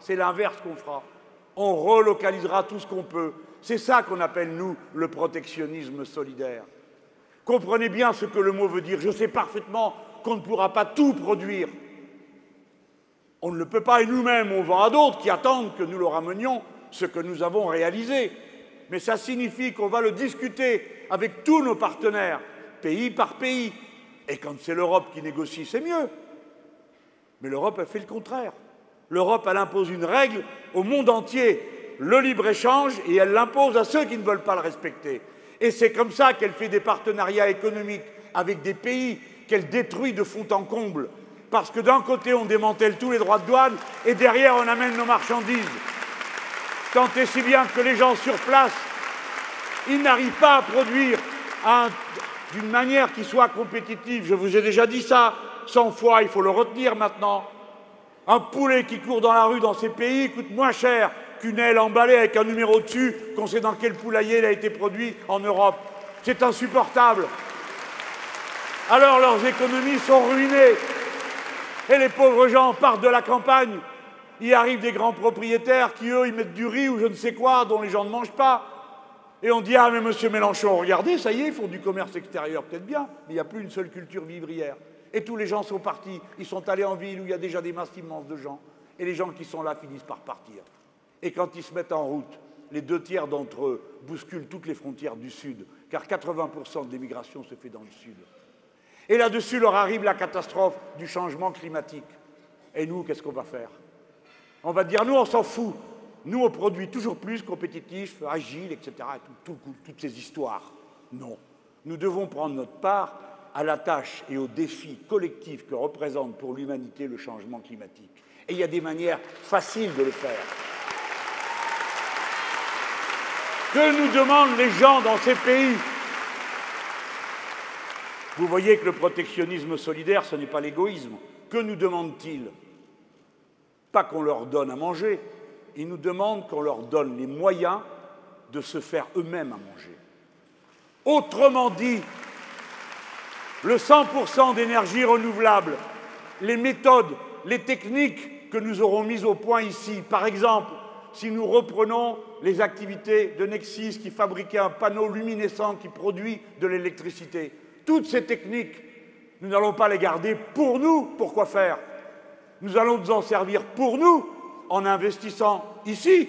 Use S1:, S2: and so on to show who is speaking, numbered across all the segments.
S1: C'est l'inverse qu'on fera. On relocalisera tout ce qu'on peut. C'est ça qu'on appelle, nous, le protectionnisme solidaire. Comprenez bien ce que le mot veut dire. Je sais parfaitement qu'on ne pourra pas tout produire. On ne le peut pas, et nous-mêmes, on vend à d'autres qui attendent que nous leur amenions ce que nous avons réalisé. Mais ça signifie qu'on va le discuter avec tous nos partenaires, pays par pays. Et quand c'est l'Europe qui négocie, c'est mieux. Mais l'Europe, elle fait le contraire. L'Europe, elle impose une règle au monde entier, le libre-échange, et elle l'impose à ceux qui ne veulent pas le respecter. Et c'est comme ça qu'elle fait des partenariats économiques avec des pays qu'elle détruit de fond en comble. Parce que d'un côté, on démantèle tous les droits de douane, et derrière, on amène nos marchandises. Tant et si bien que les gens sur place, ils n'arrivent pas à produire d'une manière qui soit compétitive. Je vous ai déjà dit ça 100 fois, il faut le retenir maintenant. Un poulet qui court dans la rue dans ces pays coûte moins cher qu'une aile emballée avec un numéro dessus qu'on sait dans quel poulailler il a été produit en Europe. C'est insupportable. Alors leurs économies sont ruinées. Et les pauvres gens partent de la campagne. Il arrive des grands propriétaires qui, eux, ils mettent du riz ou je ne sais quoi dont les gens ne mangent pas. Et on dit « Ah, mais monsieur Mélenchon, regardez, ça y est, ils font du commerce extérieur, peut-être bien, mais il n'y a plus une seule culture vivrière. » Et tous les gens sont partis. Ils sont allés en ville où il y a déjà des masses immenses de gens. Et les gens qui sont là finissent par partir. Et quand ils se mettent en route, les 2/3 d'entre eux bousculent toutes les frontières du Sud, car 80% de l'émigration se fait dans le Sud. Et là-dessus leur arrive la catastrophe du changement climatique. Et nous, qu'est-ce qu'on va faire? On va dire, nous, on s'en fout. Nous, on produit toujours plus, compétitif, agile, etc. Toutes ces histoires. Non. Nous devons prendre notre part à la tâche et aux défis collectifs que représente pour l'humanité le changement climatique. Et il y a des manières faciles de le faire. Que nous demandent les gens dans ces pays? Vous voyez que le protectionnisme solidaire, ce n'est pas l'égoïsme. Que nous demandent-ils? Pas qu'on leur donne à manger, ils nous demandent qu'on leur donne les moyens de se faire eux-mêmes à manger. Autrement dit, le 100% d'énergie renouvelable, les méthodes, les techniques que nous aurons mises au point ici, par exemple, si nous reprenons les activités de Nexis qui fabriquait un panneau luminescent qui produit de l'électricité, toutes ces techniques, nous n'allons pas les garder pour nous. Pourquoi faire? Nous allons nous en servir pour nous, en investissant ici,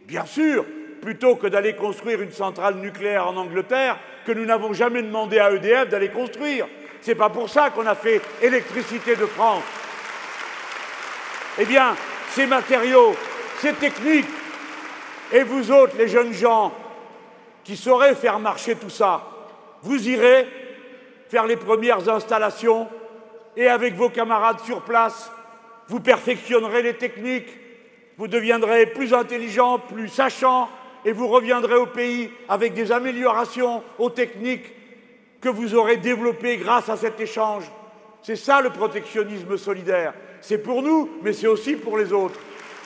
S1: bien sûr, plutôt que d'aller construire une centrale nucléaire en Angleterre que nous n'avons jamais demandé à EDF d'aller construire. C'est pas pour ça qu'on a fait Électricité de France. Eh bien, ces matériaux, ces techniques, et vous autres, les jeunes gens, qui saurez faire marcher tout ça, vous irez faire les premières installations et avec vos camarades sur place, vous perfectionnerez les techniques, vous deviendrez plus intelligents, plus sachants, et vous reviendrez au pays avec des améliorations aux techniques que vous aurez développées grâce à cet échange. C'est ça le protectionnisme solidaire. C'est pour nous, mais c'est aussi pour les autres.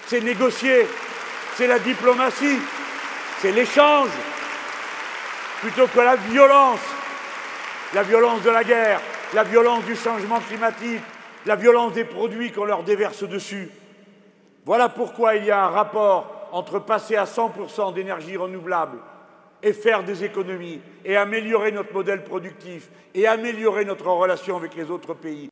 S1: C'est négocier, c'est la diplomatie, c'est l'échange, plutôt que la violence de la guerre, la violence du changement climatique, la violence des produits qu'on leur déverse dessus. Voilà pourquoi il y a un rapport entre passer à 100% d'énergie renouvelable et faire des économies, et améliorer notre modèle productif, et améliorer notre relation avec les autres pays.